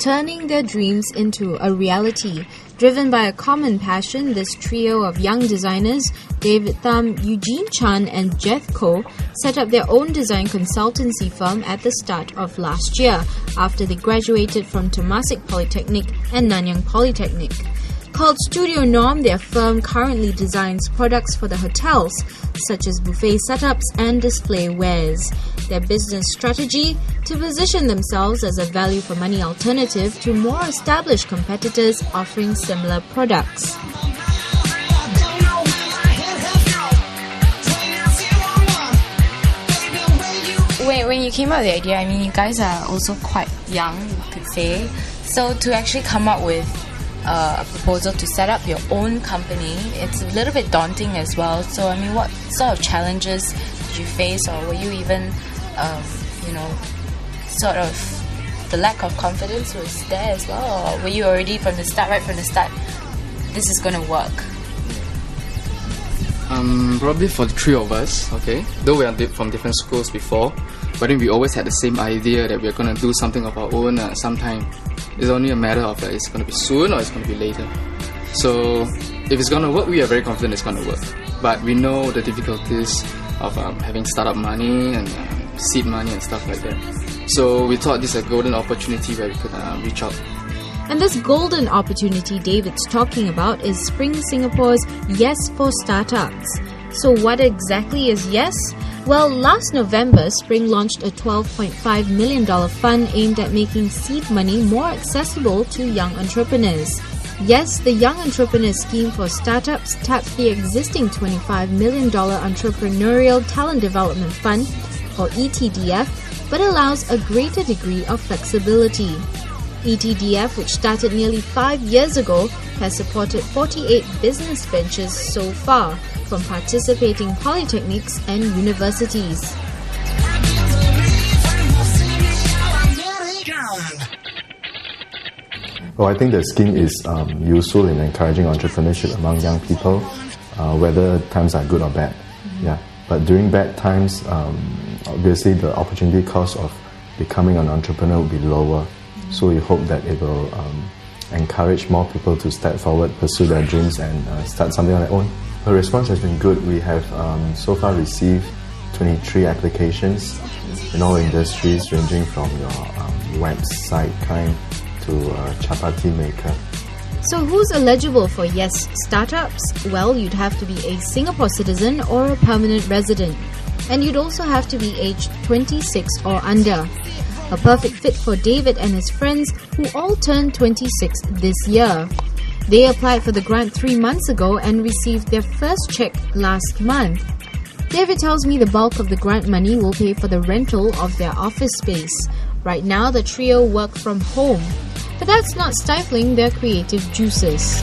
turning their dreams into a reality. Driven by a common passion, this trio of young designers, David Tham, Eugene Chan and Jeff Koh, set up their own design consultancy firm at the start of last year, after they graduated from Temasek Polytechnic and Nanyang Polytechnic. Called Studio Norm, their firm currently designs products for the hotels, such as buffet setups and display wares. Their business strategy? To position themselves as a value-for-money alternative to more established competitors offering similar products. When you came up with the idea, I mean, you guys are also quite young, you could say. So to actually come up with a proposal to set up your own company, it's a little bit daunting as well. So I mean, what sort of challenges did you face, or were you even, sort of the lack of confidence was there as well, or were you already right from the start, this is going to work? Probably for the three of us, okay, though we are from different schools before, but then we always had the same idea that we're going to do something of our own sometime. It's only a matter of it's going to be soon or it's going to be later. So if it's going to work, we are very confident it's going to work. But we know the difficulties of having startup money and seed money and stuff like that. So we thought this is a golden opportunity where we could reach out. And this golden opportunity David's talking about is Spring Singapore's Yes for Startups. So what exactly is Yes? Well, last November, Spring launched a $12.5 million fund aimed at making seed money more accessible to young entrepreneurs. Yes, the Young Entrepreneur Scheme for Startups taps the existing $25 million Entrepreneurial Talent Development Fund, or ETDF, but allows a greater degree of flexibility. ETDF, which started nearly 5 years ago, has supported 48 business ventures so far, from participating polytechnics and universities. Well, I think the scheme is useful in encouraging entrepreneurship among young people, whether times are good or bad. Yeah, but during bad times, obviously the opportunity cost of becoming an entrepreneur will be lower. So we hope that it will encourage more people to step forward, pursue their dreams and start something on their own. The response has been good. We have so far received 23 applications in all industries, ranging from your website kind to chapati maker. So who's eligible for Yes Startups? Well, you'd have to be a Singapore citizen or a permanent resident. And you'd also have to be aged 26 or under. A perfect fit for David and his friends, who all turned 26 this year. They applied for the grant 3 months ago and received their first check last month. David tells me the bulk of the grant money will pay for the rental of their office space. Right now, the trio work from home, but that's not stifling their creative juices.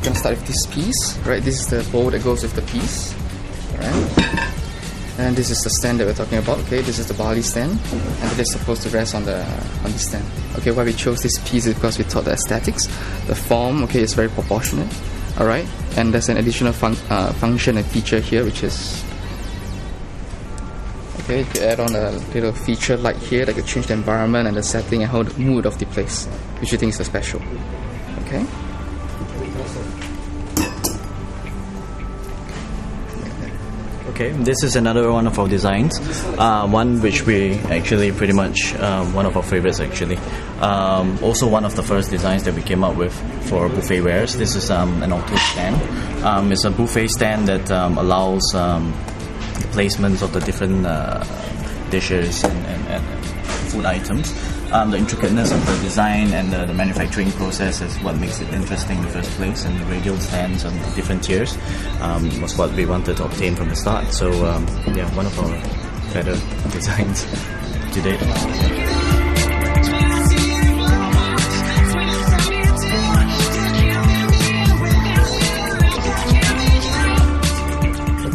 Gonna start with this piece, right? This is the bowl that goes with the piece, right? And this is the stand that we're talking about. Okay, this is the barley stand, and it is supposed to rest on the stand. Okay, why we chose this piece is because we thought the aesthetics, the form, okay, is very proportionate. All right, and there's an additional function and feature here, which is okay. If you add on a little feature light here that could change the environment and the setting and hold the mood of the place, which you think is so special. Okay. Okay, this is another one of our designs, one which we actually pretty much, one of our favorites actually. Also one of the first designs that we came up with for buffet wares. This is an auto stand. It's a buffet stand that allows the placements of the different dishes and food items. The intricateness of the design and the manufacturing process is what makes it interesting in the first place, and the radial stands on different tiers was what we wanted to obtain from the start. So yeah, one of our better designs to date.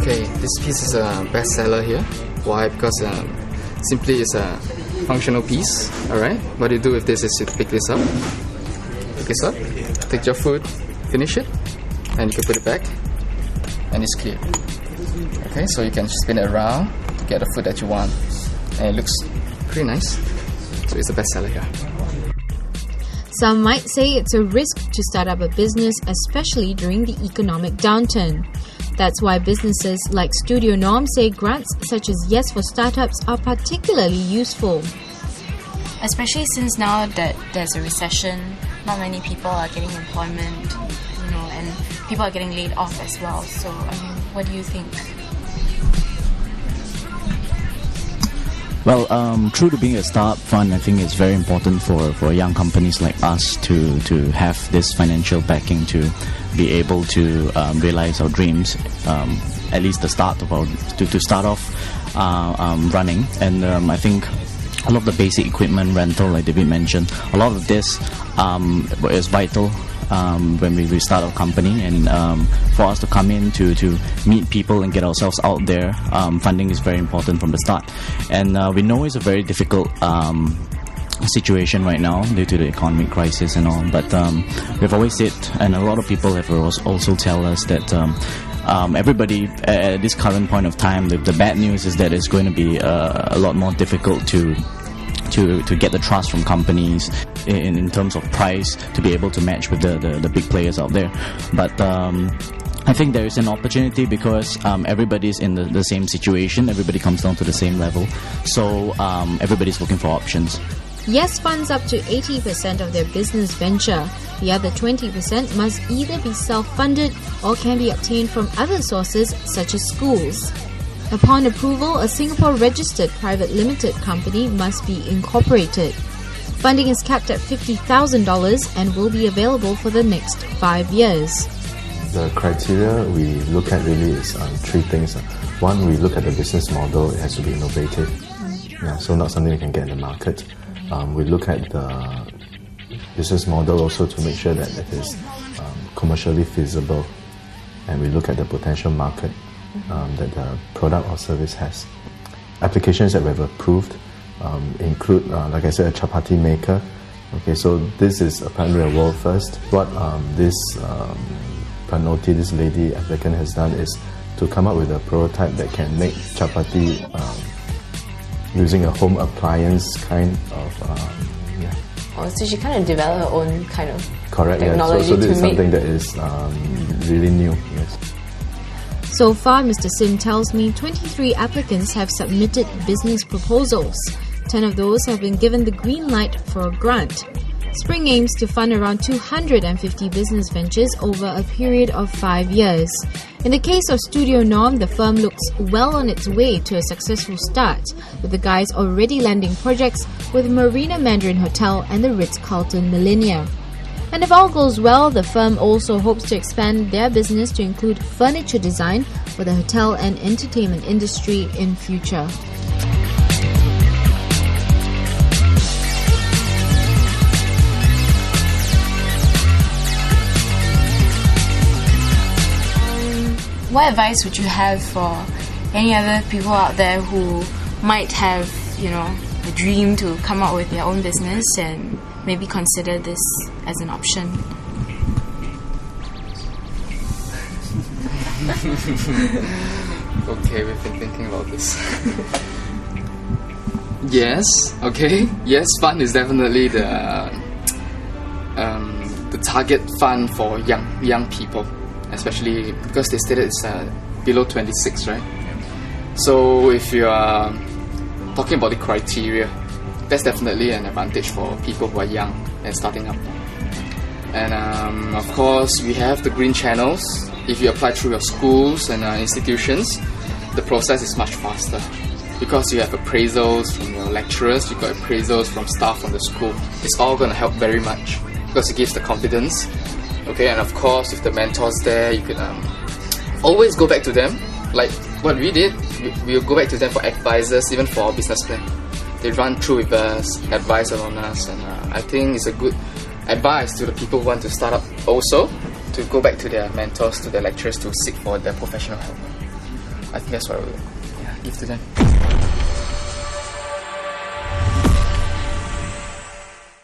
Okay, this piece is a bestseller here. Why? Because simply it's a functional piece. Alright, what you do with this is you pick this up, take your food, finish it, and you can put it back, and it's clear. Okay, so you can spin it around to get the food that you want, and it looks pretty nice. So it's a bestseller here. Some might say it's a risk to start up a business, especially during the economic downturn. That's why businesses like Studio Norm say grants such as Yes for Startups are particularly useful. Especially since now that there's a recession, not many people are getting employment, and people are getting laid off as well. So, what do you think? Well, true to being a startup fund, I think it's very important for young companies like us to have this financial backing to be able to realize our dreams, at least the start of to start off running. And I think a lot of the basic equipment rental, like David mentioned, a lot of this is vital when we start our company, and for us to come in to meet people and get ourselves out there, funding is very important from the start. And we know it's a very difficult situation right now due to the economic crisis and all, but we've always said, and a lot of people have also tell us that everybody at this current point of time, the bad news is that it's going to be a lot more difficult to get the trust from companies in terms of price to be able to match with the big players out there. But I think there is an opportunity because everybody's in the same situation, everybody comes down to the same level, so everybody's looking for options. Yes funds up to 80% of their business venture. The other 20% must either be self-funded or can be obtained from other sources such as schools. Upon approval, a Singapore-registered private limited company must be incorporated. Funding is capped at $50,000 and will be available for the next 5 years. The criteria we look at really is three things. One, we look at the business model. It has to be innovative. So not something you can get in the market. We look at the business model also to make sure that it is commercially feasible, and we look at the potential market that the product or service has. Applications that we have approved include, like I said, a chapati maker. Okay, so this is apparently a world first. What this lady applicant has done is to come up with a prototype that can make chapati using a home appliance kind of So she kind of developed her own kind of Yeah. technology So this is to make. something that is really new. Yes. So far, Mr. Sim tells me 23 applicants have submitted business proposals. 10 of those have been given the green light for a grant. Spring aims to fund around 250 business ventures over a period of 5 years. In the case of Studio Norm, the firm looks well on its way to a successful start, with the guys already landing projects with Marina Mandarin Hotel and the Ritz-Carlton Millenia. And if all goes well, the firm also hopes to expand their business to include furniture design for the hotel and entertainment industry in future. What advice would you have for any other people out there who might have, the dream to come up with their own business and maybe consider this as an option? Okay, we've been thinking about this. Yes fund is definitely the target fund for young people, especially because they stated it's below 26, right? So if you are talking about the criteria, that's definitely an advantage for people who are young and starting up. And of course, we have the green channels. If you apply through your schools and institutions, the process is much faster because you have appraisals from your lecturers, you got appraisals from staff from the school. It's all going to help very much because it gives the confidence. Okay, and of course, with the mentors there, you can always go back to them. Like what we did, we'll go back to them for advices, even for our business plan. They run through with us, advise on us, and I think it's a good advice to the people who want to start up also, to go back to their mentors, to their lecturers to seek for their professional help. I think that's what I will give to them.